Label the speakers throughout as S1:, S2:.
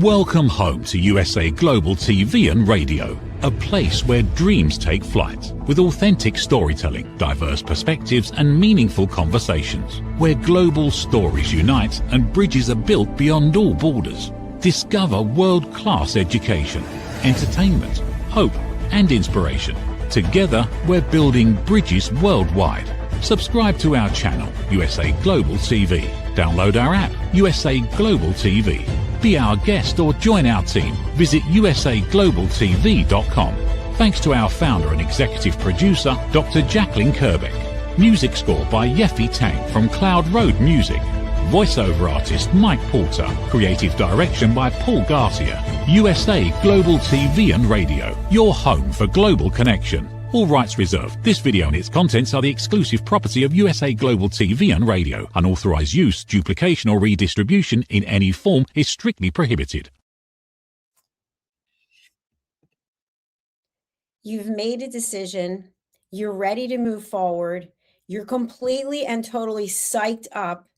S1: Welcome home to USA Global TV and Radio, a place where dreams take flight, with authentic storytelling, diverse perspectives and meaningful conversations, where global stories unite and bridges are built beyond all borders. Discover world-class education, entertainment, hope and inspiration. Together, we're building bridges worldwide. Subscribe to our channel, USA Global TV. Download our app, USA Global TV. Be our guest or join our team. Visit usaglobaltv.com. Thanks to our founder and executive producer, Dr. Jacalyn Kerbeck. Music score by Yeffy Tang from Cloud Road Music. Voiceover artist Mike Porter. Creative direction by Paul Garcia. USA Global TV and Radio. Your home for global connection. All rights reserved. This video and its contents are the exclusive property of USA Global TV and Radio. Unauthorized use, duplication or redistribution in any form is strictly prohibited.
S2: You've made a decision. You're ready to move forward. You're completely and totally psyched up,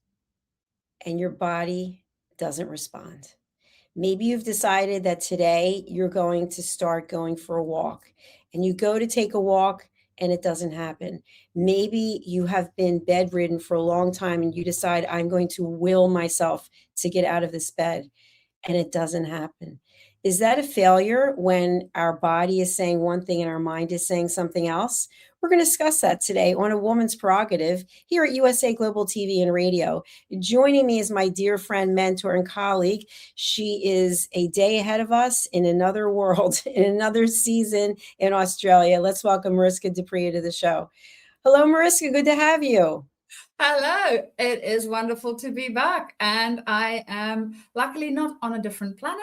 S2: and your body doesn't respond. Maybe you've decided that today you're going to start going for a walk, and you go to take a walk and it doesn't happen. Maybe you have been bedridden for a long time and you decide, I'm going to will myself to get out of this bed, and it doesn't happen. Is that a failure when our body is saying one thing and our mind is saying something else? We're going to discuss that today on A Woman's Prerogative here at USA Global TV and Radio. Joining me is my dear friend, mentor, and colleague. She is a day ahead of us in another world, in another season in Australia. Let's welcome Mariska Dupree to the show. Hello, Mariska. Good to have you.
S3: Hello. It is wonderful to be back. And I am luckily not on a different planet.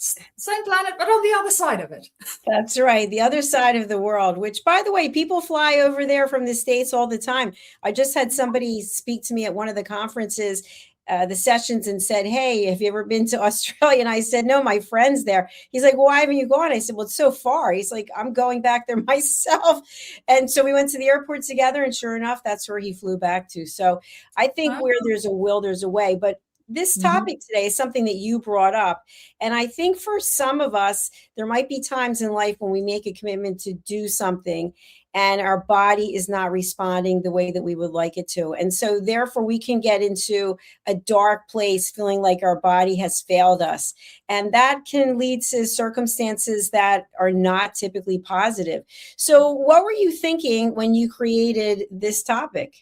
S3: Same planet, but on the other side of it.
S2: That's right. The other side of the world, which, by the way, people fly over there from the States all the time. I just had somebody speak to me at one of the conferences, the sessions, and said, hey, have you ever been to Australia? And I said, no, my friend's there. He's like, well, why haven't you gone? I said, well, it's so far. He's like, I'm going back there myself. And so we went to the airport together, and sure enough, that's where he flew back to. So I think where there's a will, there's a way. But this topic today is something that you brought up. And I think for some of us, there might be times in life when we make a commitment to do something and our body is not responding the way that we would like it to. And so therefore we can get into a dark place feeling like our body has failed us. And that can lead to circumstances that are not typically positive. So what were you thinking when you created this topic?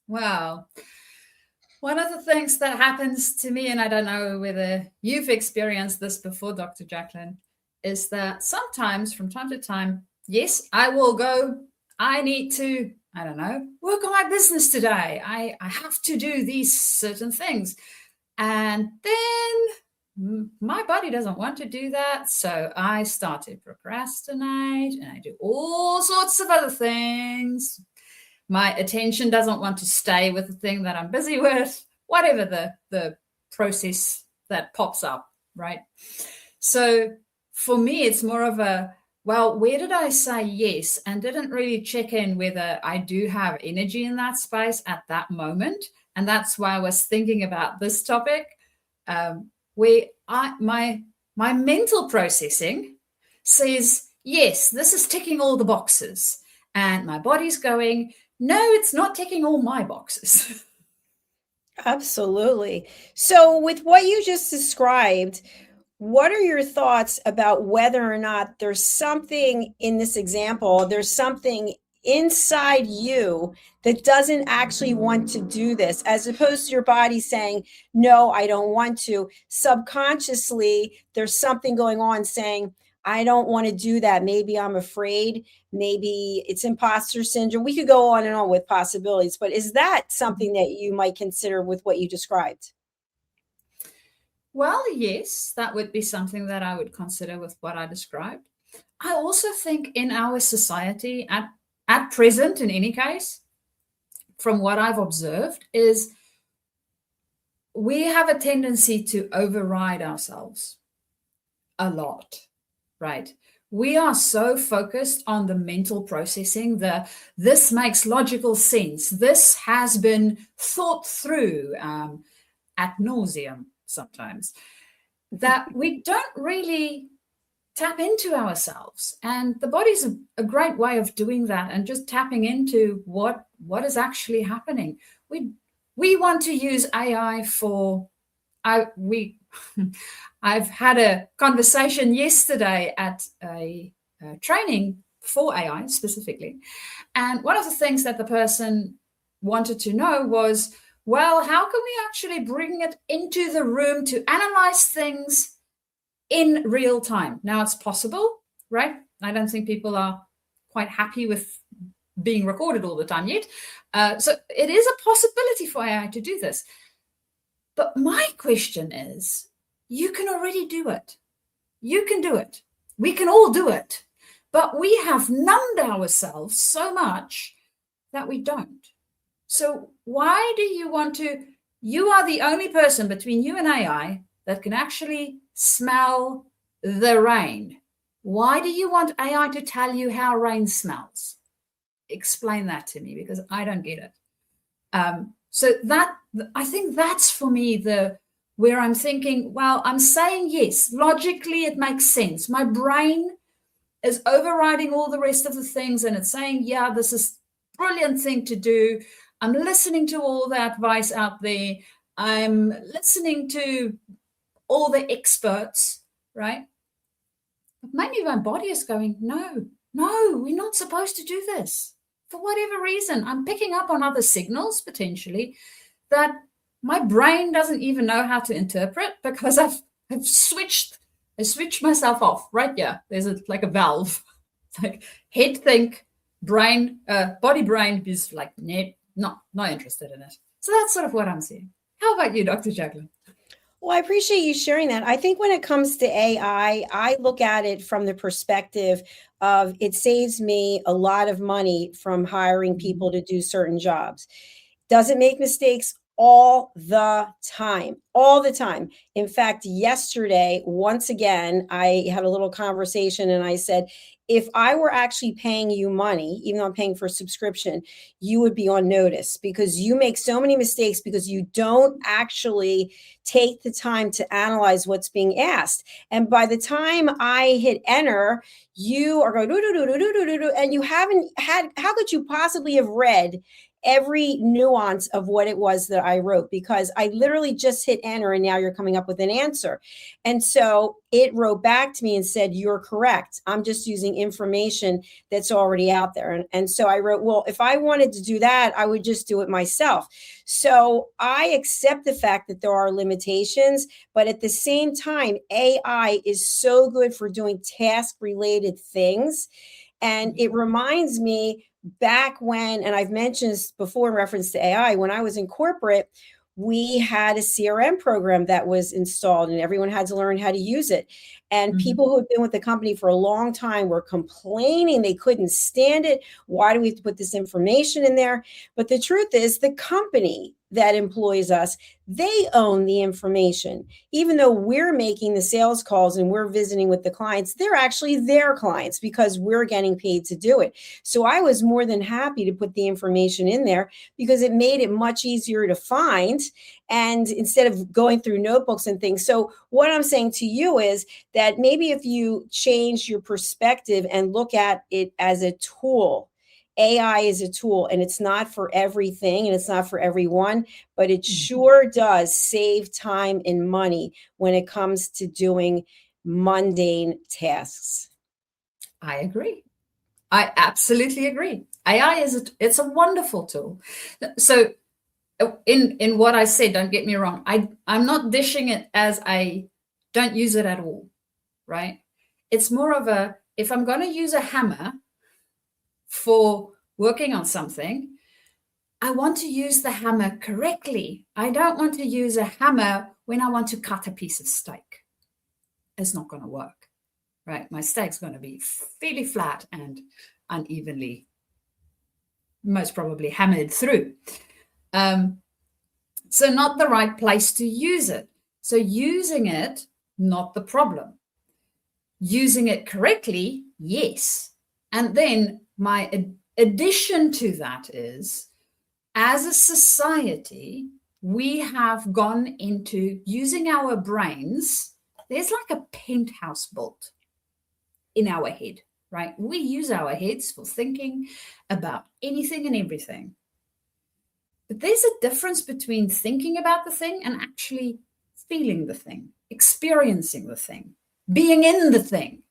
S3: Wow. One of the things that happens to me, and I don't know whether you've experienced this before, Dr. Jacalyn, is that sometimes from time to time, yes, I will go, I need to, I don't know, work on my business today. I have to do these certain things. And then my body doesn't want to do that. So I start to procrastinate and I do all sorts of other things. My attention doesn't want to stay with the thing that I'm busy with, whatever the process that pops up, right? So for me, it's more of a, well, where did I say yes and didn't really check in whether I do have energy in that space at that moment. And that's why I was thinking about this topic, where my mental processing says, yes, this is ticking all the boxes. And my body's going, no, it's not ticking all my boxes.
S2: Absolutely. So with what you just described, what are your thoughts about whether or not there's something in this example, there's something inside you that doesn't actually want to do this, as opposed to your body saying, no, I don't want to. Subconsciously, there's something going on saying, I don't want to do that. Maybe I'm afraid. Maybe it's imposter syndrome. We could go on and on with possibilities, but is that something that you might consider with what you described?
S3: Well, yes, that would be something that I would consider with what I described. I also think in our society at present, in any case, from what I've observed, is we have a tendency to override ourselves a lot. Right. We are so focused on the mental processing, this makes logical sense. This has been thought through ad nauseum sometimes, that we don't really tap into ourselves. And the body's a great way of doing that, and just tapping into what is actually happening. We want to use AI for, I've had a conversation yesterday at a training for AI specifically. And one of the things that the person wanted to know was, well, how can we actually bring it into the room to analyze things in real time? Now, it's possible, right? I don't think people are quite happy with being recorded all the time yet. So it is a possibility for AI to do this. But my question is, you can already do it. You can do it. We can all do it. But we have numbed ourselves so much that we don't. So why do you want to? You are the only person between you and AI that can actually smell the rain. Why do you want AI to tell you how rain smells? Explain that to me, because I don't get it. So that, I think that's for me where I'm thinking, well, I'm saying yes, logically it makes sense. My brain is overriding all the rest of the things, and it's saying, yeah, this is a brilliant thing to do. I'm listening to all the advice out there. I'm listening to all the experts, right? But maybe my body is going, no, we're not supposed to do this. For whatever reason, I'm picking up on other signals potentially that my brain doesn't even know how to interpret, because I've switched myself off right here. There's like a valve. It's like head think, brain, body brain is like, not interested in it. So that's sort of what I'm seeing. How about you, Dr. Jacalyn?
S2: Well, I appreciate you sharing that. I think when it comes to AI, I look at it from the perspective of it saves me a lot of money from hiring people to do certain jobs. Does it make mistakes? All the time. In fact, yesterday, once again, I had a little conversation and I said, if I were actually paying you money, even though I'm paying for a subscription, you would be on notice, because you make so many mistakes because you don't actually take the time to analyze what's being asked. And by the time I hit enter, you are going, and you haven't had, how could you possibly have read every nuance of what it was that I wrote? Because I literally just hit enter and now you're coming up with an answer. And so it wrote back to me and said, you're correct. I'm just using information that's already out there. And so I wrote, well, if I wanted to do that, I would just do it myself. So I accept the fact that there are limitations, but at the same time, AI is so good for doing task-related things. And it reminds me back when, and I've mentioned this before in reference to AI, when I was in corporate, we had a CRM program that was installed and everyone had to learn how to use it. And people who had been with the company for a long time were complaining they couldn't stand it. Why do we have to put this information in there? But the truth is, the company that employs us, they own the information. Even though we're making the sales calls and we're visiting with the clients, they're actually their clients because we're getting paid to do it. So I was more than happy to put the information in there because it made it much easier to find, and instead of going through notebooks and things. So what I'm saying to you is that maybe if you change your perspective and look at it as a tool, AI is a tool, and it's not for everything and it's not for everyone, but it sure does save time and money when it comes to doing mundane tasks.
S3: I agree. I absolutely agree. AI it's a wonderful tool. So in what I said, don't get me wrong, I'm not dishing it as I don't use it at all, right? It's more of a, if I'm going to use a hammer for working on something, I want to use the hammer correctly. I don't want to use a hammer when I want to cut a piece of steak. It's not going to work, right? My steak's going to be fairly flat and unevenly, most probably hammered through. So not the right place to use it. So using it, not the problem. Using it correctly, yes. And then my addition to that is, as a society, we have gone into using our brains there's like a penthouse built in our head, right? We use our heads for thinking about anything and everything. But there's a difference between thinking about the thing and actually feeling the thing, experiencing the thing, being in the thing.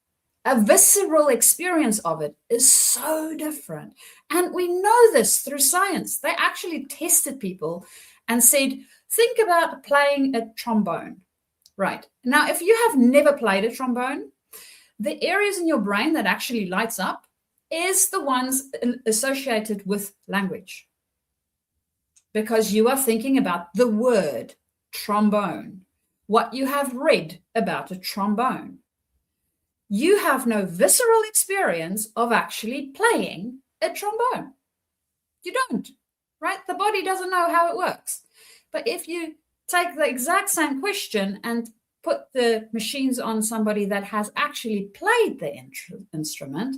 S3: A visceral experience of it is so different. And we know this through science. They actually tested people and said, think about playing a trombone. Right. Now, if you have never played a trombone, the areas in your brain that actually lights up is the ones associated with language. Because you are thinking about the word trombone, what you have read about a trombone. You have no visceral experience of actually playing a trombone. You don't, right? The body doesn't know how it works. But if you take the exact same question and put the machines on somebody that has actually played the instrument,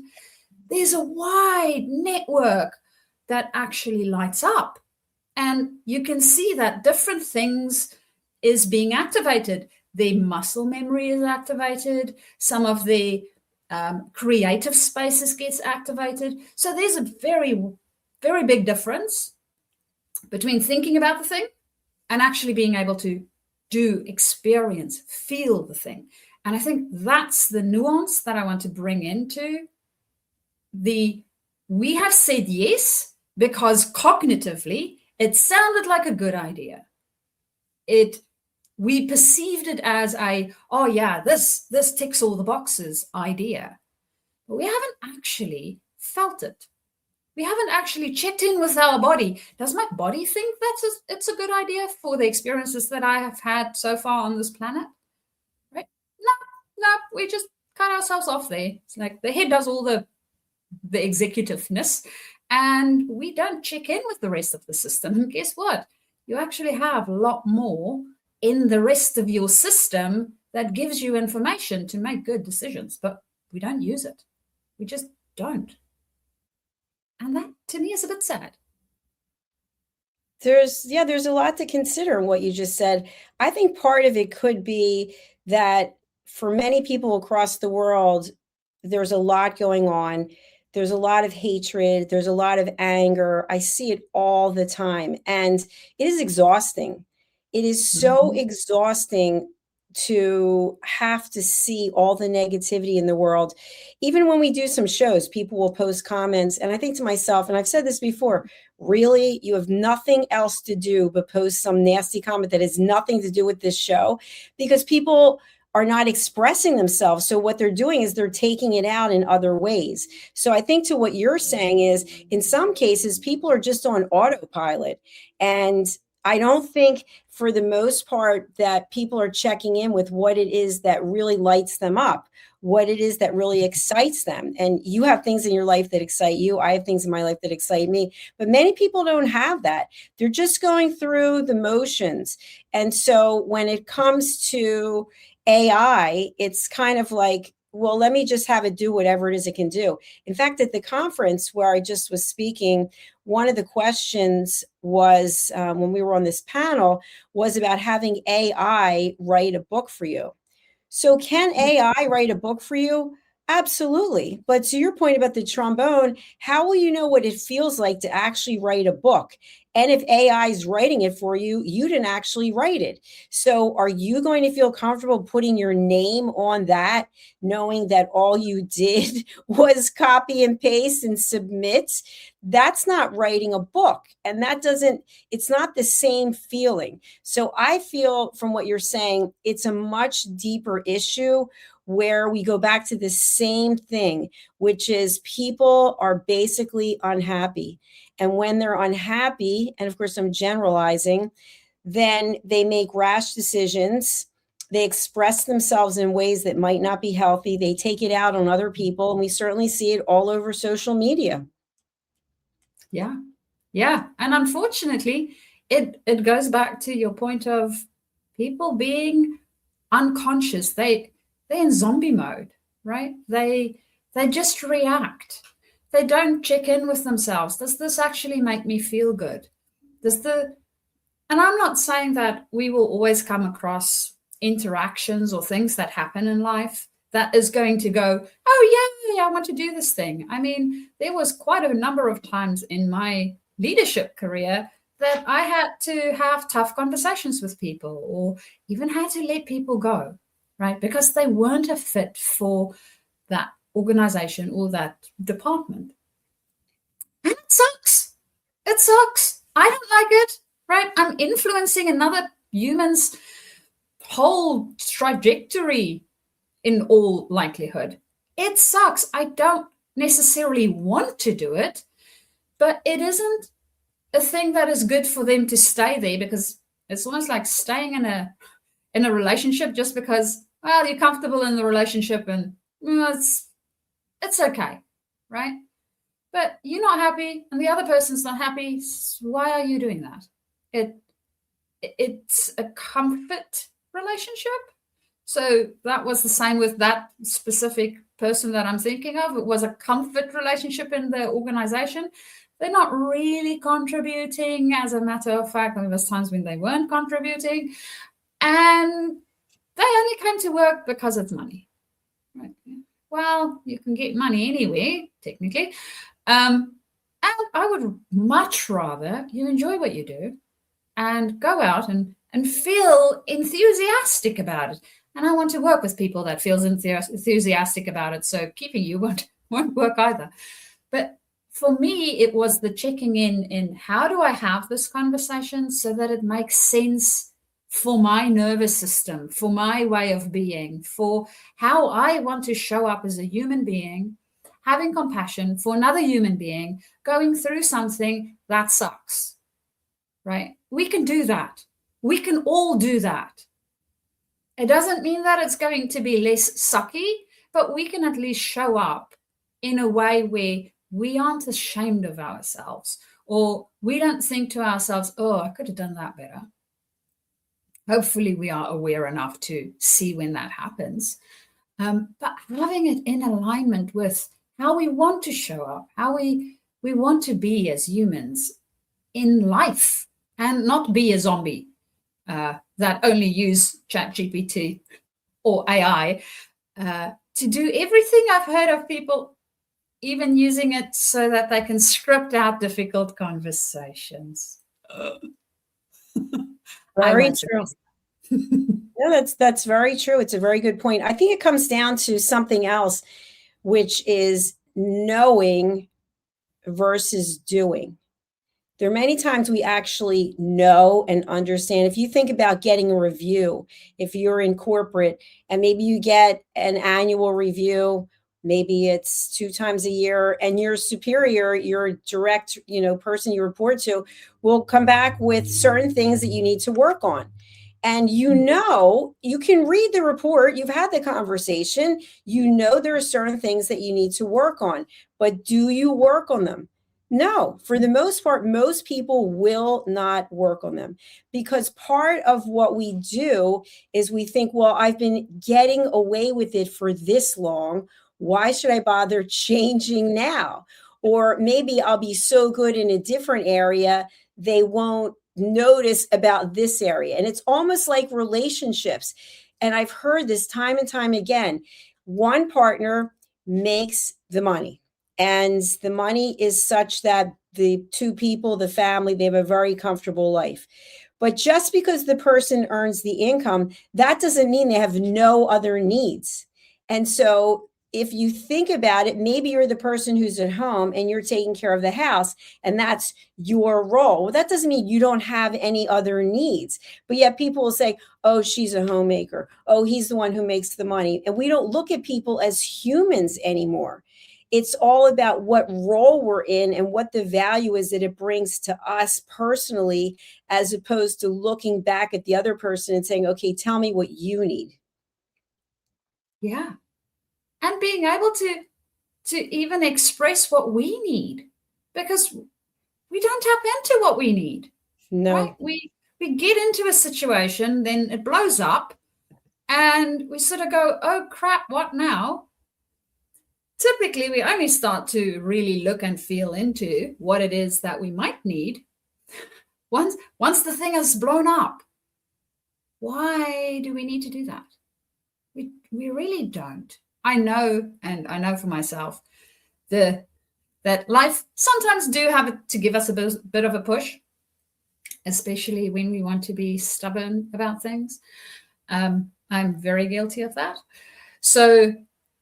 S3: there's a wide network that actually lights up. And you can see that different things is being activated. The muscle memory is activated. Some of the creative spaces gets activated. So there's a very, very big difference between thinking about the thing and actually being able to do, experience, feel the thing. And I think that's the nuance that I want to bring into we have said yes because cognitively it sounded like a good idea. We perceived it as this ticks all the boxes idea. But we haven't actually felt it. We haven't actually checked in with our body. Does my body think it's a good idea for the experiences that I have had so far on this planet? Right? No, we just cut ourselves off there. It's like the head does all the executiveness, and we don't check in with the rest of the system. And guess what? You actually have a lot more in the rest of your system that gives you information to make good decisions, but we don't use it. We just don't. And that to me is a bit sad.
S2: There's a lot to consider in what you just said. I think part of it could be that for many people across the world, there's a lot going on. There's a lot of hatred. There's a lot of anger. I see it all the time. And it is exhausting. It is so exhausting to have to see all the negativity in the world. Even when we do some shows, people will post comments. And I think to myself, and I've said this before, really, you have nothing else to do but post some nasty comment that has nothing to do with this show, because people are not expressing themselves. So what they're doing is they're taking it out in other ways. So I think to what you're saying is, in some cases, people are just on autopilot. And I don't think for the most part that people are checking in with what it is that really lights them up, what it is that really excites them. And you have things in your life that excite you. I have things in my life that excite me. But many people don't have that. They're just going through the motions. And so when it comes to AI, it's kind of like, well, let me just have it do whatever it is it can do. In fact, at the conference where I just was speaking, one of the questions was, when we were on this panel, was about having AI write a book for you. So can AI write a book for you? Absolutely. But to your point about the trombone, how will you know what it feels like to actually write a book? And if AI is writing it for you, you didn't actually write it. So are you going to feel comfortable putting your name on that, knowing that all you did was copy and paste and submit? That's not writing a book. And it's not the same feeling. So I feel from what you're saying, it's a much deeper issue where we go back to the same thing, which is people are basically unhappy. And when they're unhappy, and of course I'm generalizing, then they make rash decisions. They express themselves in ways that might not be healthy. They take it out on other people. And we certainly see it all over social media.
S3: Yeah. And unfortunately, it goes back to your point of people being unconscious. They're in zombie mode, right? They just react. They don't check in with themselves. Does this actually make me feel good? And I'm not saying that we will always come across interactions or things that happen in life that is going to go, oh, yeah, I want to do this thing. I mean, there was quite a number of times in my leadership career that I had to have tough conversations with people, or even had to let people go, right? Because they weren't a fit for that organization or that department. And it sucks. It sucks. I don't like it, right? I'm influencing another human's whole trajectory in all likelihood. It sucks. I don't necessarily want to do it, but it isn't a thing that is good for them to stay there, because it's almost like staying in a relationship just because, well, you're comfortable in the relationship and it's okay, right? But you're not happy and the other person's not happy. So why are you doing that? It's a comfort relationship. So that was the same with that specific person that I'm thinking of. It was a comfort relationship in the organization. They're not really contributing, as a matter of fact. There was times when they weren't contributing, and they only came to work because it's money. Right? Well, you can get money anywhere, technically. And I would much rather you enjoy what you do and go out and feel enthusiastic about it. And I want to work with people that feels enthusiastic about it. So keeping you won't work either. But for me, it was the checking in how do I have this conversation so that it makes sense for my nervous system, for my way of being, for how I want to show up as a human being, having compassion for another human being going through something that sucks, right? We can do that. We can all do that. It doesn't mean that it's going to be less sucky, but we can at least show up in a way where we aren't ashamed of ourselves, or we don't think to ourselves, oh, I could have done that better. Hopefully we are aware enough to see when that happens. But having it in alignment with how we want to show up, how we want to be as humans in life, and not be a zombie that only use ChatGPT or AI to do everything. I've heard of people even using it so that they can script out difficult conversations.
S2: Very true. No, that's very true. It's a very good point. I think it comes down to something else, which is knowing versus doing. There are many times we actually know and understand. If you think about getting a review, if you're in corporate and maybe you get an annual review, maybe it's 2 times a year, and your superior, your direct, person you report to, will come back with certain things that you need to work on. And you can read the report, you've had the conversation, there are certain things that you need to work on, but do you work on them? No, for the most part, most people will not work on them, because part of what we do is we think, well, I've been getting away with it for this long. Why should I bother changing now? Or maybe I'll be so good in a different area, they won't notice about this area. And it's almost like relationships. And I've heard this time and time again. One partner makes the money, and the money is such that the 2 people, the family, they have a very comfortable life. But just because the person earns the income, that doesn't mean they have no other needs. And so if you think about it, maybe you're the person who's at home and you're taking care of the house, and that's your role. Well, that doesn't mean you don't have any other needs. But yet people will say, oh, she's a homemaker. Oh, he's the one who makes the money. And we don't look at people as humans anymore. It's all about what role we're in and what the value is that it brings to us personally, as opposed to looking back at the other person and saying, okay, tell me what you need.
S3: Yeah. And being able to even express what we need, because we don't tap into what we need.
S2: No.
S3: Right? We get into a situation, then it blows up, and we sort of go, oh, crap, what now? Typically, we only start to really look and feel into what it is that we might need once the thing has blown up. Why do we need to do that? We really don't. I know, and I know for myself, that life sometimes do have to give us a bit of a push, especially when we want to be stubborn about things. I'm very guilty of that. So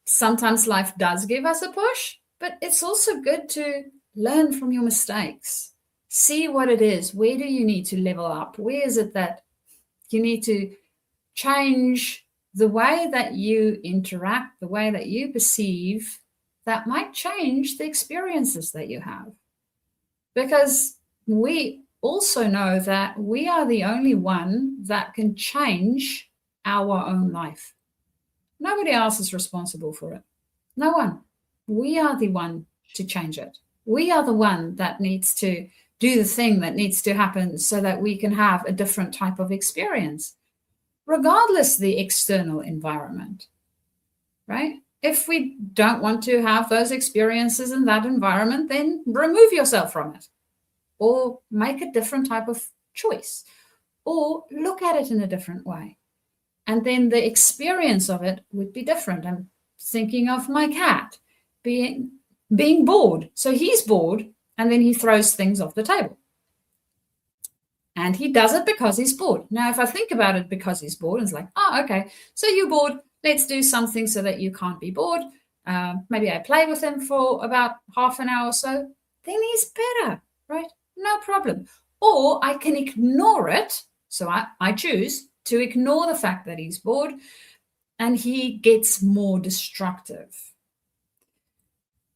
S3: sometimes life does give us a push, but it's also good to learn from your mistakes. See what it is. Where do you need to level up? Where is it that you need to change the way that you interact, the way that you perceive, that might change the experiences that you have? Because we also know that we are the only one that can change our own life. Nobody else is responsible for it. No one. We are the one to change it. We are the one that needs to do the thing that needs to happen so that we can have a different type of experience, regardless the external environment, right? If we don't want to have those experiences in that environment, then remove yourself from it, or make a different type of choice, or look at it in a different way. And then the experience of it would be different. I'm thinking of my cat being bored. So he's bored, and then he throws things off the table. And he does it because he's bored. Now, if I think about it because he's bored, it's like, oh, okay, so you're bored. Let's do something so that you can't be bored. Maybe I play with him for about half an hour or so. Then he's better, right? No problem. Or I can ignore it. So I choose to ignore the fact that he's bored, and he gets more destructive.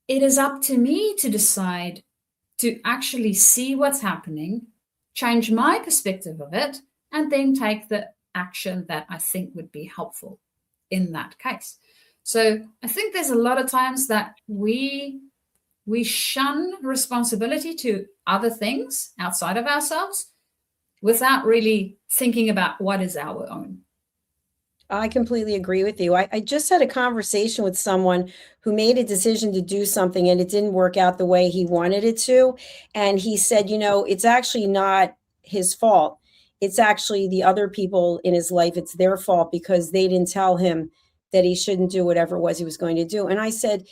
S3: It is up to me to decide to actually see what's happening, change my perspective of it, and then take the action that I think would be helpful in that case. So I think there's a lot of times that we shun responsibility to other things outside of ourselves without really thinking about what is our own.
S2: I completely agree with you. I just had a conversation with someone who made a decision to do something and it didn't work out the way he wanted it to. And he said, it's actually not his fault. It's actually the other people in his life. It's their fault because they didn't tell him that he shouldn't do whatever it was he was going to do. And I said,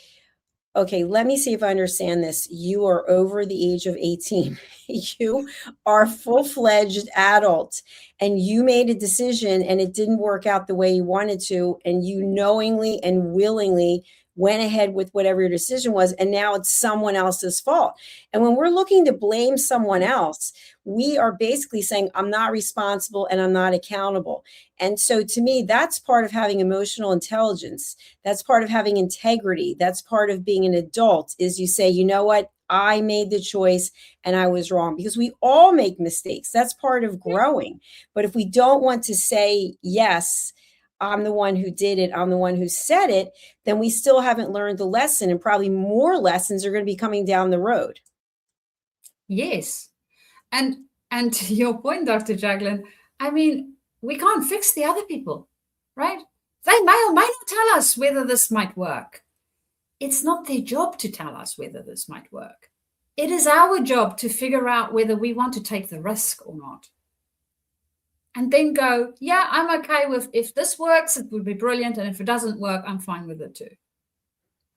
S2: okay, let me see if I understand this. You are over the age of 18. You are a full-fledged adult, and you made a decision and it didn't work out the way you wanted to, and you knowingly and willingly went ahead with whatever your decision was, and now it's someone else's fault. And when we're looking to blame someone else, we are basically saying, I'm not responsible and I'm not accountable. And so to me, that's part of having emotional intelligence. That's part of having integrity. That's part of being an adult, is you say, you know what? I made the choice and I was wrong, because we all make mistakes. That's part of growing. But if we don't want to say, yes, I'm the one who did it, I'm the one who said it, then we still haven't learned the lesson, and probably more lessons are going to be coming down the road.
S3: Yes. And to your point, Dr. Jacalyn, I mean, we can't fix the other people, right? They may or may not tell us whether this might work. It's not their job to tell us whether this might work. It is our job to figure out whether we want to take the risk or not. And then go, yeah, I'm okay with, if this works, it would be brilliant. And if it doesn't work, I'm fine with it too.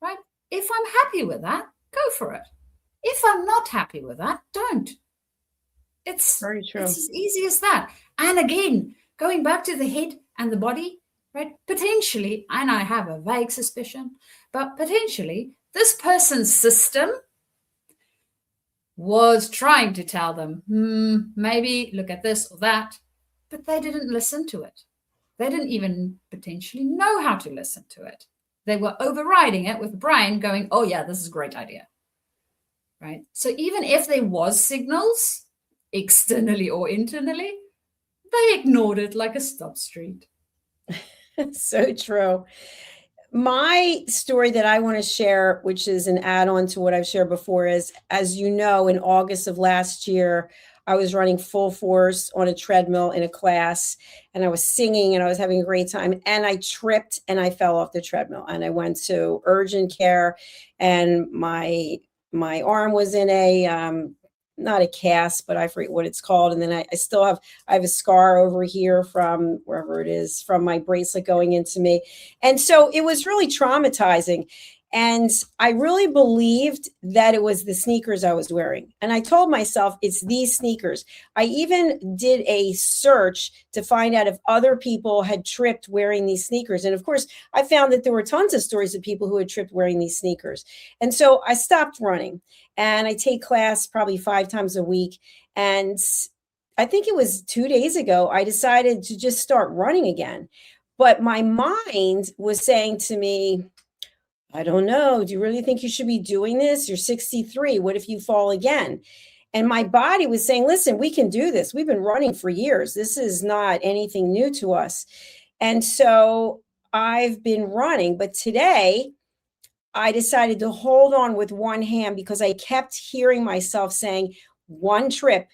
S3: Right? If I'm happy with that, go for it. If I'm not happy with that, don't. It's
S2: very true.
S3: It's as easy as that. And again, going back to the head and the body, right? Potentially, and I have a vague suspicion, but potentially this person's system was trying to tell them, maybe look at this or that, but they didn't listen to it. They didn't even potentially know how to listen to it. They were overriding it with the brain going, oh yeah, this is a great idea, right? So even if there was signals, externally or internally, they ignored it like a stop street.
S2: So true. My story that I want to share, which is an add-on to what I've shared before, is, as you know, in August of last year, I was running full force on a treadmill in a class, and I was singing and I was having a great time, and I tripped and I fell off the treadmill, and I went to urgent care, and my arm was in a not a cast, but I forget what it's called. And then I still have, I have a scar over here from wherever it is, from my bracelet going into me. And so it was really traumatizing. And I really believed that it was the sneakers I was wearing. And I told myself, it's these sneakers. I even did a search to find out if other people had tripped wearing these sneakers. And of course, I found that there were tons of stories of people who had tripped wearing these sneakers. And so I stopped running, and I take class probably 5 times a week. And I think it was 2 days ago, I decided to just start running again. But my mind was saying to me, I don't know. Do you really think you should be doing this? You're 63. What if you fall again? And my body was saying, listen, we can do this. We've been running for years. This is not anything new to us. And so I've been running. But today I decided to hold on with one hand because I kept hearing myself saying, one trip,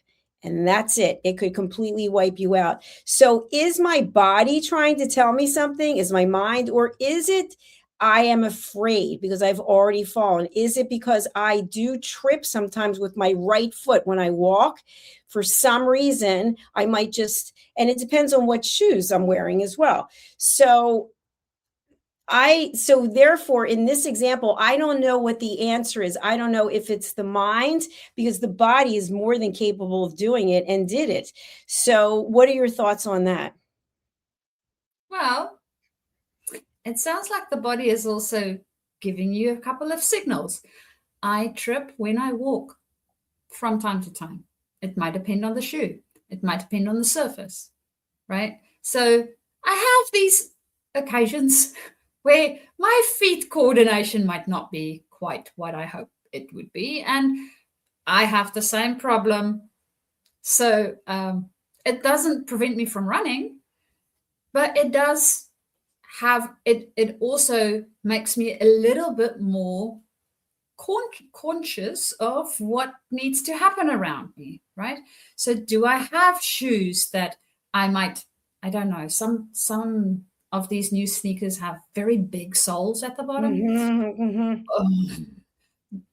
S2: and that's it. It could completely wipe you out. So is my body trying to tell me something? Is my mind? Or is it I am afraid because I've already fallen? Is it because I do trip sometimes with my right foot when I walk? For some reason, I might just, and it depends on what shoes I'm wearing as well. So therefore, in this example, I don't know what the answer is. I don't know if it's the mind, because the body is more than capable of doing it and did it. So what are your thoughts on that?
S3: Well, it sounds like the body is also giving you a couple of signals. I trip when I walk from time to time. It might depend on the shoe. It might depend on the surface, right? So I have these occasions where my feet coordination might not be quite what I hope it would be. And I have the same problem. So it doesn't prevent me from running, but it does have, it also makes me a little bit more conscious of what needs to happen around me, right? So do I have shoes that I might, I don't know, some of these new sneakers have very big soles at the bottom.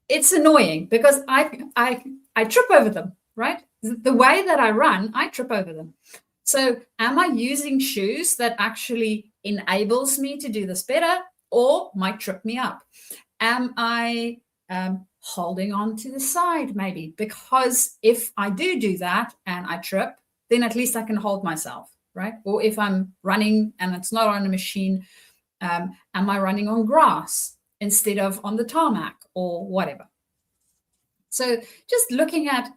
S3: It's annoying because I trip over them, right? The way that I run, I trip over them. So am I using shoes that actually enables me to do this better, or might trip me up? Am I holding on to the side maybe? Because if I do that and I trip, then at least I can hold myself, right? Or if I'm running and it's not on a machine, am I running on grass instead of on the tarmac or whatever? So just looking at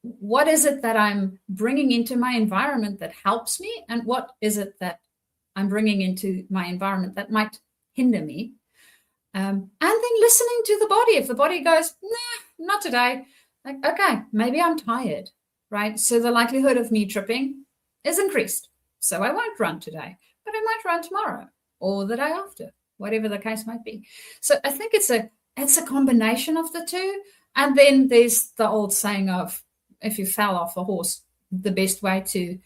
S3: what is it that I'm bringing into my environment that helps me, and what is it that I'm bringing into my environment that might hinder me? And then listening to the body. If the body goes, nah, not today, like, okay, maybe I'm tired, right? So the likelihood of me tripping is increased. So I won't run today, but I might run tomorrow or the day after, whatever the case might be. So I think it's a combination of the two. And then there's the old saying of, if you fell off a horse, the best way to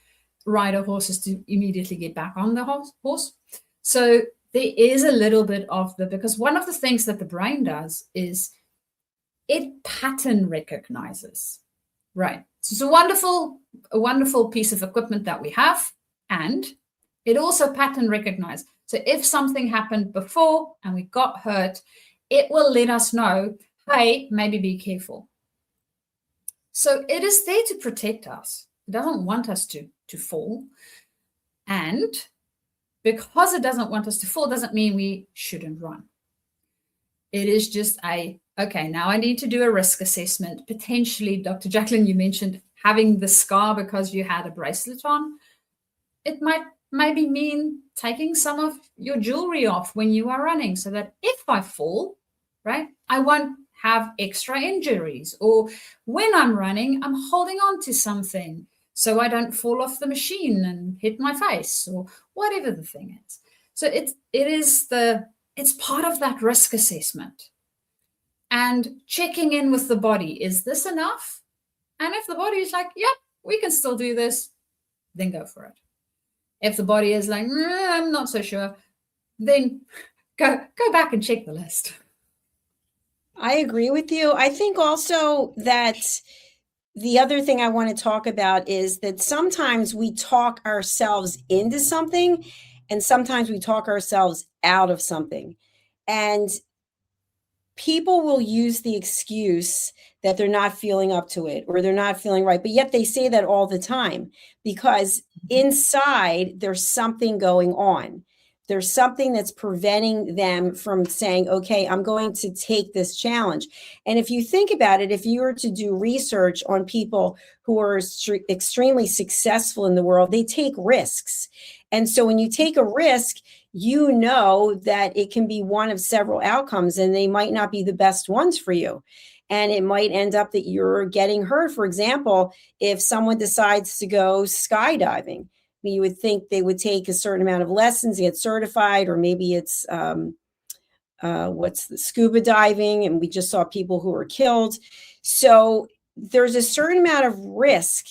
S3: ride a horse is to immediately get back on the horse. So there is a little bit of because one of the things that the brain does is it pattern recognizes, right? So it's a wonderful piece of equipment that we have, and it also pattern recognizes. So if something happened before and we got hurt, it will let us know, hey, maybe be careful. So it is there to protect us. It doesn't want us to fall. And because it doesn't want us to fall doesn't mean we shouldn't run. It is just okay, now I need to do a risk assessment. Potentially, Dr. Jacalyn, you mentioned having the scar because you had a bracelet on. It might maybe mean taking some of your jewelry off when you are running so that if I fall, right, I won't have extra injuries. Or when I'm running, I'm holding on to something so I don't fall off the machine and hit my face or whatever the thing is. So it's part of that risk assessment. And checking in with the body, is this enough? And if the body is like, yep, we can still do this, then go for it. If the body is like, I'm not so sure, then go back and check the list.
S2: I agree with you. I think also that the other thing I want to talk about is that sometimes we talk ourselves into something, and sometimes we talk ourselves out of something. And people will use the excuse that they're not feeling up to it or they're not feeling right, but yet they say that all the time because inside there's something going on. There's something that's preventing them from saying, okay, I'm going to take this challenge. And if you think about it, if you were to do research on people who are extremely successful in the world, they take risks. And so when you take a risk, you know that it can be one of several outcomes, and they might not be the best ones for you. And it might end up that you're getting hurt. For example, if someone decides to go skydiving, you would think they would take a certain amount of lessons, get certified, or maybe it's what's the scuba diving, and we just saw people who were killed. So there's a certain amount of risk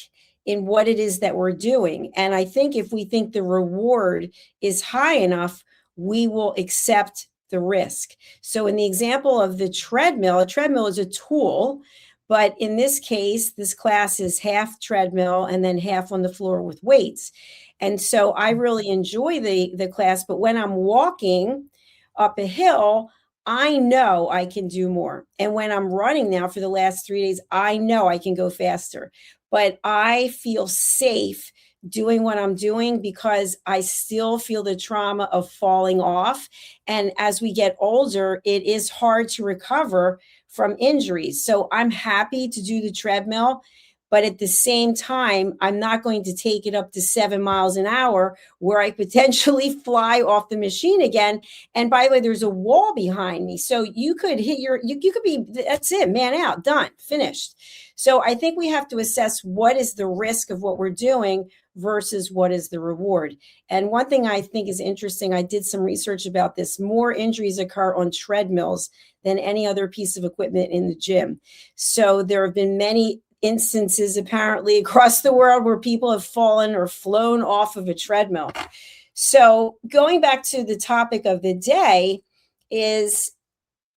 S2: in what it is that we're doing. And I think if we think the reward is high enough, we will accept the risk. So in the example of the treadmill, a treadmill is a tool, but in this case, this class is half treadmill and then half on the floor with weights. And so I really enjoy the class, but when I'm walking up a hill, I know I can do more. And when I'm running now for the last 3 days, I know I can go faster. But I feel safe doing what I'm doing because I still feel the trauma of falling off. And as we get older, it is hard to recover from injuries. So I'm happy to do the treadmill, but at the same time, I'm not going to take it up to 7 miles an hour where I potentially fly off the machine again. And by the way, there's a wall behind me. So you could hit you could be, that's it, man out, done, finished. So I think we have to assess what is the risk of what we're doing versus what is the reward. And one thing I think is interesting, I did some research about this. More injuries occur on treadmills than any other piece of equipment in the gym. So there have been many instances apparently across the world where people have fallen or flown off of a treadmill. So going back to the topic of the day is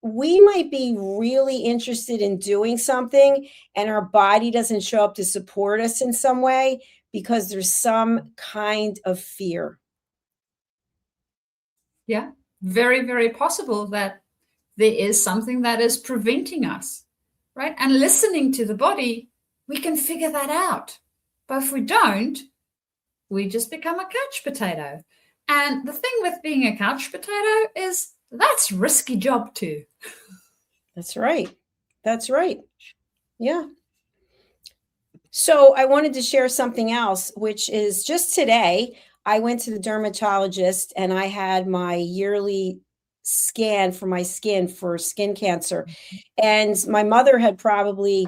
S2: we might be really interested in doing something and our body doesn't show up to support us in some way because there's some kind of fear.
S3: Yeah, very, very possible that there is something that is preventing us, right? And listening to the body, we can figure that out. But if we don't, we just become a couch potato. And the thing with being a couch potato is that's a risky job too.
S2: That's right. That's right. Yeah. So I wanted to share something else, which is just today, I went to the dermatologist and I had my yearly scan for my skin for skin cancer. And my mother had probably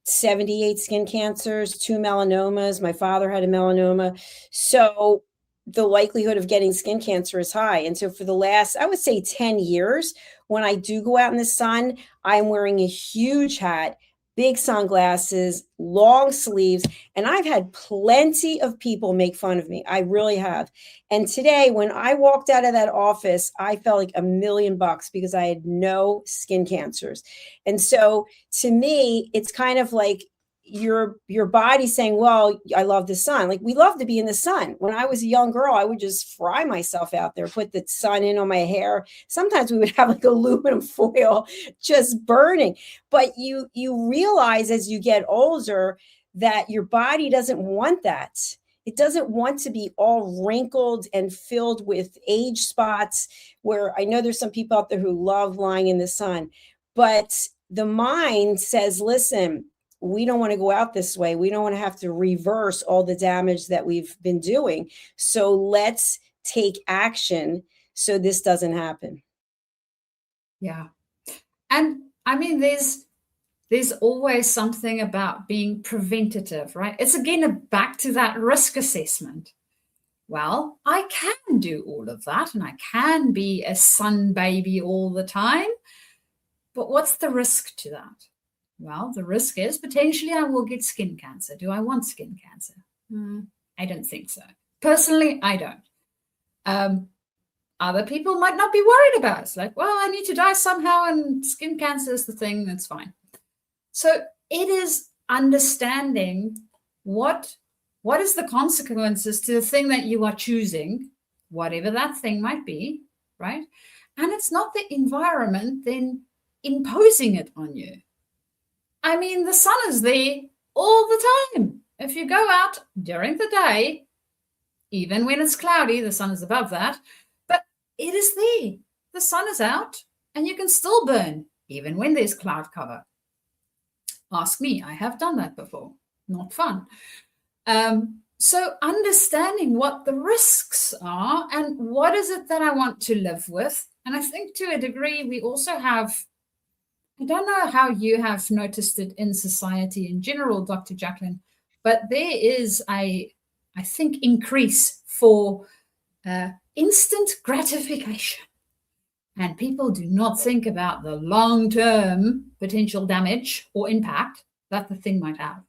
S2: 78 skin cancers, 2 melanomas. My father had a melanoma. So the likelihood of getting skin cancer is high. And so for the last, I would say 10 years, when I do go out in the sun, I'm wearing a huge hat, big sunglasses, long sleeves, and I've had plenty of people make fun of me. I really have. And today, when I walked out of that office, I felt like $1,000,000 because I had no skin cancers. And so to me, it's kind of like your body saying, well, I love the sun. Like we love to be in the sun. When I was a young girl, I would just fry myself out there, put the sun in on my hair. Sometimes we would have like aluminum foil just burning. But you realize as you get older that your body doesn't want that. It doesn't want to be all wrinkled and filled with age spots, where I know there's some people out there who love lying in the sun, but the mind says, listen, we don't want to go out this way. We don't want to have to reverse all the damage that we've been doing. So let's take action so this doesn't happen.
S3: Yeah. And I mean, there's always something about being preventative, right? It's again back to that risk assessment. Well, I can do all of that and I can be a sun baby all the time, but what's the risk to that? Well, the risk is potentially I will get skin cancer. Do I want skin cancer? I don't think so. Personally, I don't. Other people might not be worried about it. It's like, well, I need to die somehow and skin cancer is the thing, that's fine. So it is understanding what is the consequences to the thing that you are choosing, whatever that thing might be, right? And it's not the environment then imposing it on you. I mean, the sun is there all the time. If you go out during the day, even when it's cloudy, the sun is above that, but it is there. The sun is out and you can still burn, even when there's cloud cover. Ask me, I have done that before. Not fun. So understanding what the risks are and what is it that I want to live with. And I think to a degree, we also have, I don't know how you have noticed it in society in general, Dr. Jacalyn, but there is I think, increase for instant gratification. And people do not think about the long-term potential damage or impact that the thing might have.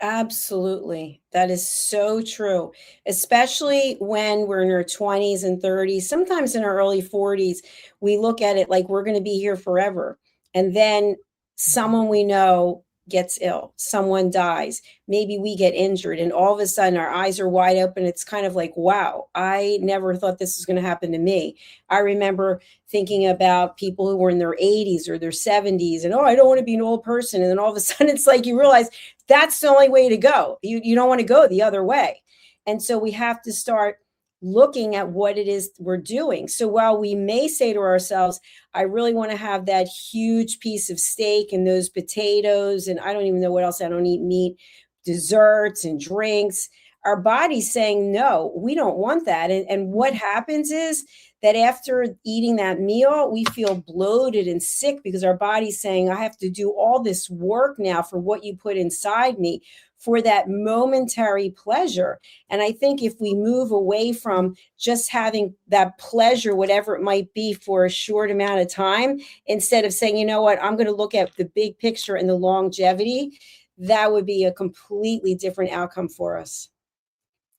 S2: Absolutely. That is so true, especially when we're in our 20s and 30s, sometimes in our early 40s. We look at it like we're going to be here forever. And then someone we know gets ill, someone dies, maybe we get injured, and all of a sudden our eyes are wide open. It's kind of like, wow, I never thought this was going to happen to me. I remember thinking about people who were in their 80s or their 70s and, oh, I don't want to be an old person. And then all of a sudden it's like you realize that's the only way to go. You don't want to go the other way. And so we have to start looking at what it is we're doing. So while we may say to ourselves, I really want to have that huge piece of steak and those potatoes, and I don't even know what else, I don't eat meat, desserts and drinks, our body's saying, no, we don't want that. And what happens is that after eating that meal, we feel bloated and sick because our body's saying, I have to do all this work now for what you put inside me, for that momentary pleasure. And I think if we move away from just having that pleasure, whatever it might be, for a short amount of time, instead of saying, you know what, I'm going to look at the big picture and the longevity, that would be a completely different outcome for us.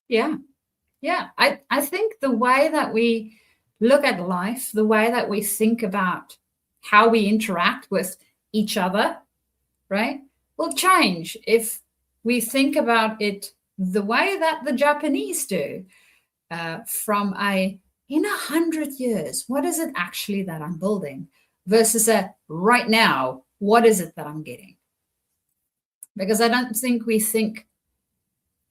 S3: Yeah. Yeah. I think the way that we look at life, the way that we think about how we interact with each other, right, will change if we think about it the way that the Japanese do, from in 100 years, what is it actually that I'm building versus right now, what is it that I'm getting? Because I don't think we think,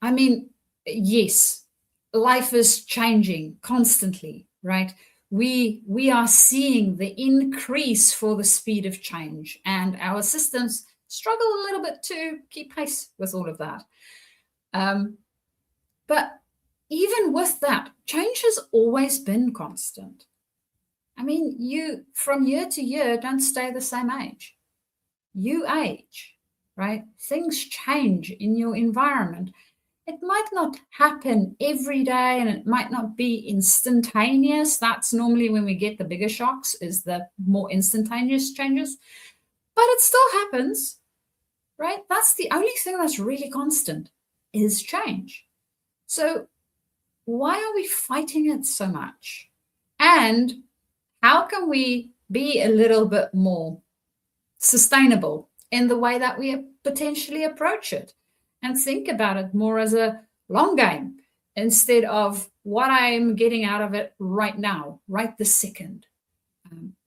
S3: I mean, yes, life is changing constantly, right? We are seeing the increase for the speed of change, and our systems struggle a little bit to keep pace with all of that. But even with that, change has always been constant. I mean, you from year to year don't stay the same age. You age, right? Things change in your environment. It might not happen every day and it might not be instantaneous. That's normally when we get the bigger shocks, is the more instantaneous changes. But it still happens, right? That's the only thing that's really constant, is change. So why are we fighting it so much? And how can we be a little bit more sustainable in the way that we potentially approach it, and think about it more as a long game instead of what I'm getting out of it right now, right this second,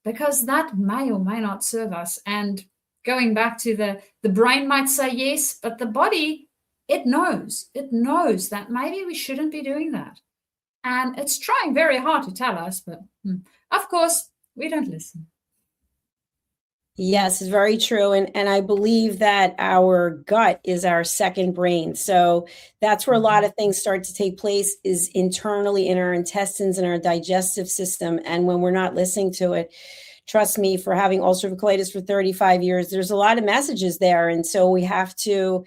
S3: because that may or may not serve us. And going back to the brain might say yes, but the body, it knows that maybe we shouldn't be doing that. And it's trying very hard to tell us, but of course we don't listen.
S2: Yes, it's very true. And I believe that our gut is our second brain. So that's where a lot of things start to take place, is internally in our intestines and our digestive system. And when we're not listening to it, trust me, for having ulcerative colitis for 35 years, there's a lot of messages there. And so we have to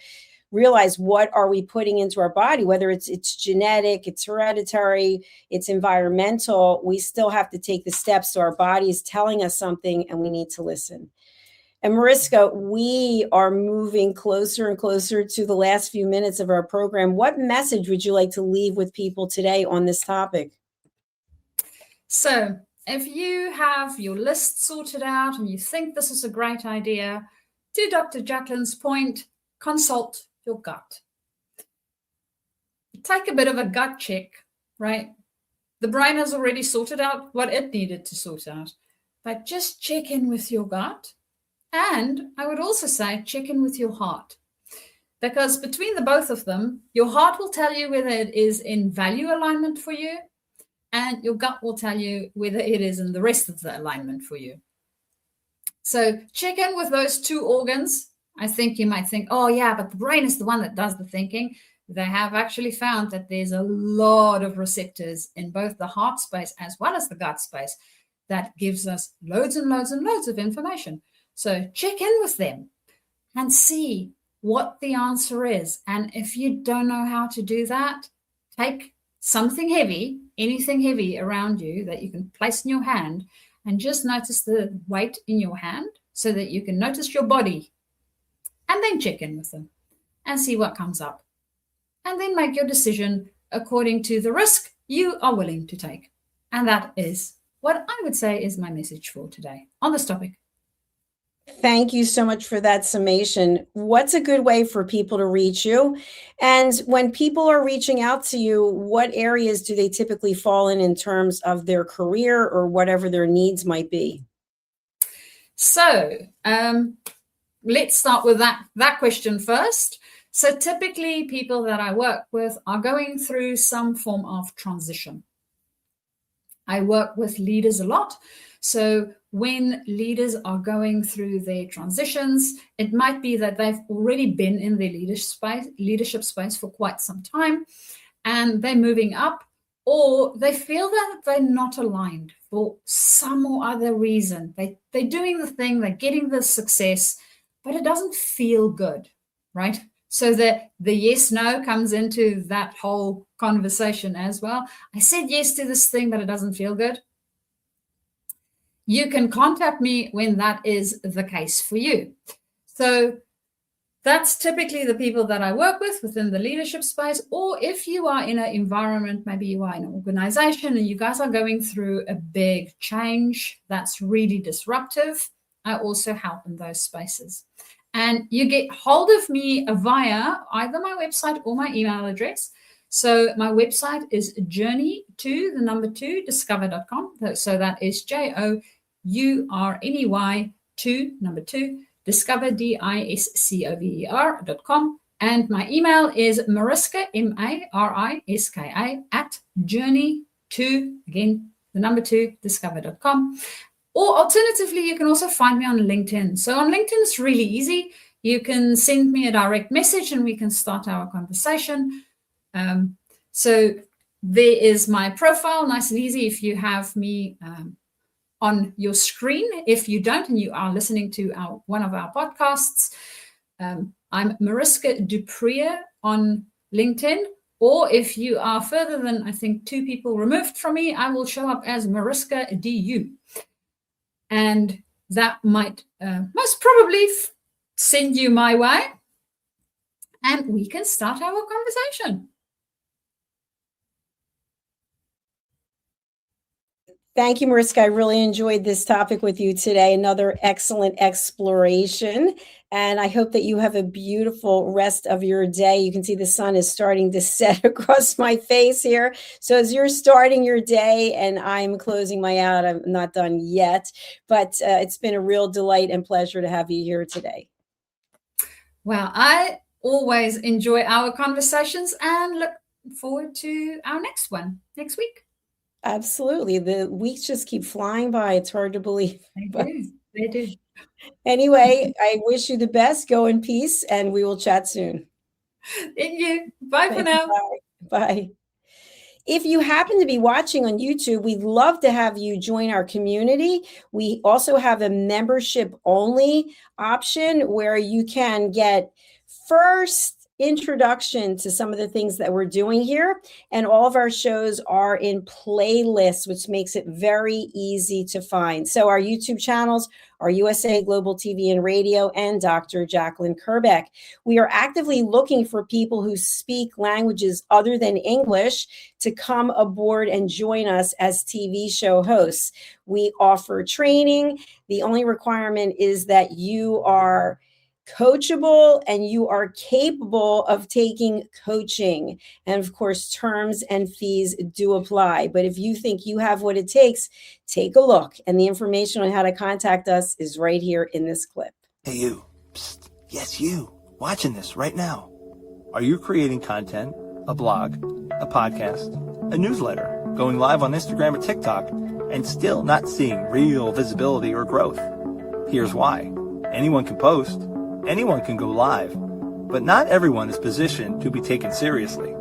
S2: realize, what are we putting into our body, whether it's genetic, it's hereditary, it's environmental. We still have to take the steps. So our body is telling us something and we need to listen. And Mariska, we are moving closer and closer to the last few minutes of our program. What message would you like to leave with people today on this topic?
S3: So if you have your list sorted out and you think this is a great idea, to Dr. Jacalyn's point, consult your gut. Take a bit of a gut check, right? The brain has already sorted out what it needed to sort out, but just check in with your gut. And I would also say check in with your heart, because between the both of them, your heart will tell you whether it is in value alignment for you, and your gut will tell you whether it is in the rest of the alignment for you. So check in with those two organs. I think you might think, oh yeah, but the brain is the one that does the thinking. They have actually found that there's a lot of receptors in both the heart space as well as the gut space that gives us loads and loads and loads of information. So check in with them and see what the answer is. And if you don't know how to do that, take something heavy, anything heavy around you that you can place in your hand, and just notice the weight in your hand so that you can notice your body, and then check in with them and see what comes up. And then make your decision according to the risk you are willing to take. And that is what I would say is my message for today on this topic.
S2: Thank you so much for that summation. What's a good way for people to reach you? And when people are reaching out to you, what areas do they typically fall in terms of their career or whatever their needs might be?
S3: So let's start with that question first. So typically people that I work with are going through some form of transition. I work with leaders a lot. So when leaders are going through their transitions, it might be that they've already been in their leadership space for quite some time, and they're moving up, or they feel that they're not aligned for some or other reason. They're doing the thing, they're getting the success, but it doesn't feel good, right? So the yes, no comes into that whole conversation as well. I said yes to this thing, but it doesn't feel good. You can contact me when that is the case for you. So that's typically the people that I work with within the leadership space. Or if you are in an environment, maybe you are in an organization and you guys are going through a big change that's really disruptive, I also help in those spaces. And you get hold of me via either my website or my email address. So my website is journey2discover.com. So that is JOURNEY2 discover DISCOVER.com. And my email is Mariska, MARISKA @journey2, again, 2discover.com. Or alternatively, you can also find me on LinkedIn. So on LinkedIn, it's really easy. You can send me a direct message and we can start our conversation. So there is my profile, nice and easy if you have me on your screen. If you don't and you are listening to one of our podcasts, I'm Mariska Duprier on LinkedIn. Or if you are further than, I think, 2 people removed from me, I will show up as Mariska DU. And that might most probably send you my way, and we can start our conversation.
S2: Thank you, Mariska. I really enjoyed this topic with you today. Another excellent exploration. And I hope that you have a beautiful rest of your day. You can see the sun is starting to set across my face here. So as you're starting your day and I'm closing my out, I'm not done yet, but it's been a real delight and pleasure to have you here today.
S3: Well, I always enjoy our conversations and look forward to our next one next week.
S2: Absolutely. The weeks just keep flying by. It's hard to believe.
S3: They do.
S2: Anyway, I wish you the best. Go in peace, and we will chat soon.
S3: Thank you. Bye for now.
S2: Bye. If you happen to be watching on YouTube, we'd love to have you join our community. We also have a membership-only option where you can get first introduction to some of the things that we're doing here. And all of our shows are in playlists, which makes it very easy to find. So our YouTube channels are USA Global TV and Radio and Dr. Jacalyn Kerbeck. We are actively looking for people who speak languages other than English to come aboard and join us as TV show hosts. We offer training. The only requirement is that you are coachable, and you are capable of taking coaching. And of course, terms and fees do apply. But if you think you have what it takes, take a look. And the information on how to contact us is right here in this clip.
S4: Hey, you. Psst. Yes, you. Watching this right now. Are you creating content, a blog, a podcast, a newsletter, going live on Instagram or TikTok, and still not seeing real visibility or growth? Here's why. Anyone can post, anyone can go live, but not everyone is positioned to be taken seriously.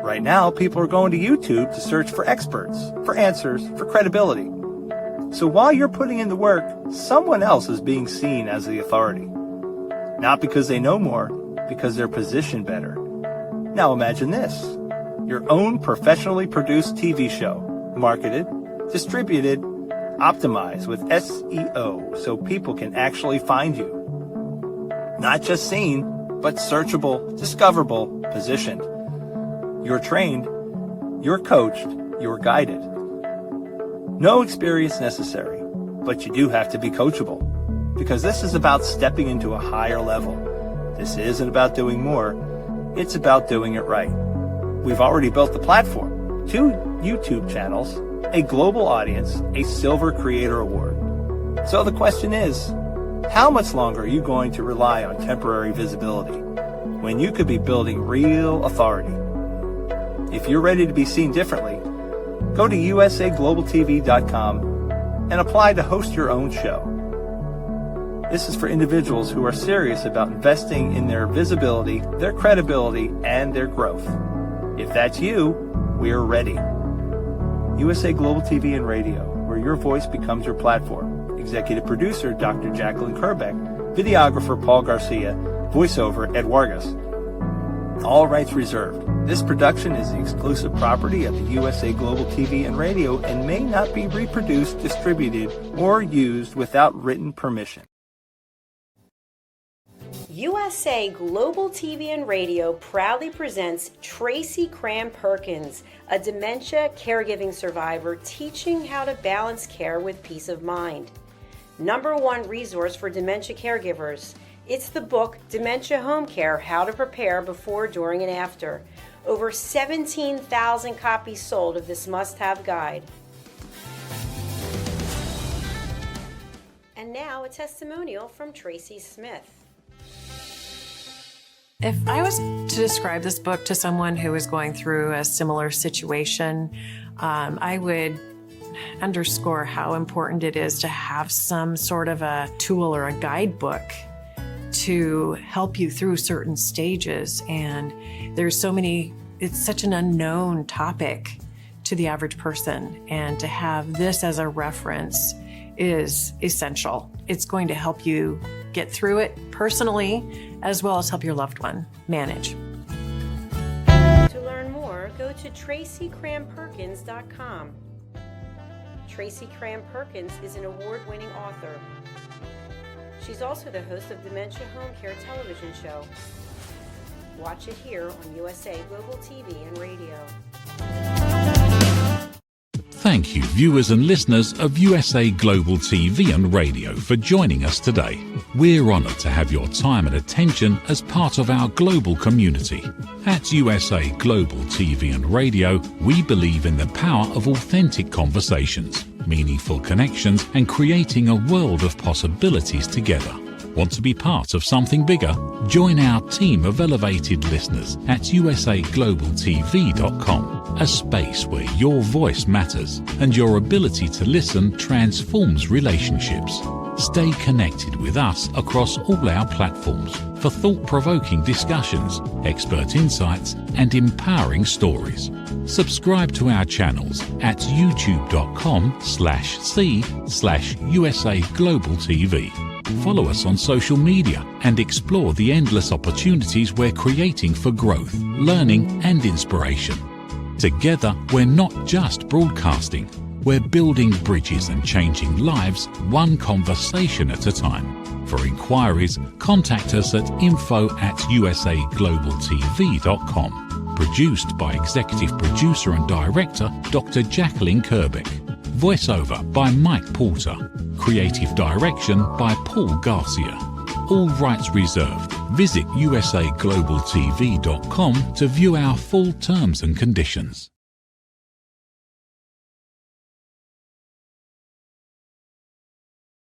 S4: Right now, people are going to YouTube to search for experts, for answers, for credibility. So while you're putting in the work, someone else is being seen as the authority. Not because they know more, because they're positioned better. Now imagine this. Your own professionally produced TV show, marketed, distributed, optimized with SEO so people can actually find you. Not just seen, but searchable, discoverable, positioned. You're trained, you're coached, you're guided. No experience necessary, but you do have to be coachable, because this is about stepping into a higher level. This isn't about doing more, it's about doing it right. We've already built the platform, 2 YouTube channels, a global audience, a Silver Creator Award. So the question is, how much longer are you going to rely on temporary visibility when you could be building real authority? If you're ready to be seen differently, go to USAGlobalTV.com and apply to host your own show. This is for individuals who are serious about investing in their visibility, their credibility, and their growth. If that's you, we're ready. USA Global TV and Radio, where your voice becomes your platform. Executive producer, Dr. Jacalyn Kerbeck. Videographer, Paul Garcia. Voiceover, Ed Vargas. All rights reserved. This production is the exclusive property of the USA Global TV and Radio and may not be reproduced, distributed, or used without written permission.
S2: USA Global TV and Radio proudly presents Tracy Cram-Perkins, a dementia caregiving survivor teaching how to balance care with peace of mind. #1 resource for dementia caregivers. It's the book Dementia Home Care: How to Prepare Before, During, and After. Over 17,000 copies sold of this must-have guide. And now a testimonial from Tracy Smith.
S5: If I was to describe this book to someone who is going through a similar situation, I would underscore how important it is to have some sort of a tool or a guidebook to help you through certain stages. And there's so many, it's such an unknown topic to the average person. And to have this as a reference is essential. It's going to help you get through it personally, as well as help your loved one manage.
S2: To learn more, go to TracyCramPerkins.com. Tracy Cram-Perkins is an award-winning author. She's also the host of Dementia Home Care television show. Watch it here on USA Global TV and Radio.
S1: Thank you, viewers and listeners of USA Global TV and Radio, for joining us today. We're honoured to have your time and attention as part of our global community. At USA Global TV and Radio, we believe in the power of authentic conversations, meaningful connections, and creating a world of possibilities together. Want to be part of something bigger? Join our team of elevated listeners at usaglobaltv.com, a space where your voice matters and your ability to listen transforms relationships. Stay connected with us across all our platforms for thought-provoking discussions, expert insights, and empowering stories. Subscribe to our channels at youtube.com/c/USAGlobalTV. Follow us on social media and explore the endless opportunities we're creating for growth, learning, and inspiration. Together, we're not just broadcasting, we're building bridges and changing lives one conversation at a time. For inquiries, contact us at info@usaglobaltv.com. Produced by Executive Producer and Director Dr. Jacalyn Kerbeck. Voiceover by Mike Porter. Creative direction by Paul Garcia. All rights reserved. Visit usaglobaltv.com to view our full terms and conditions.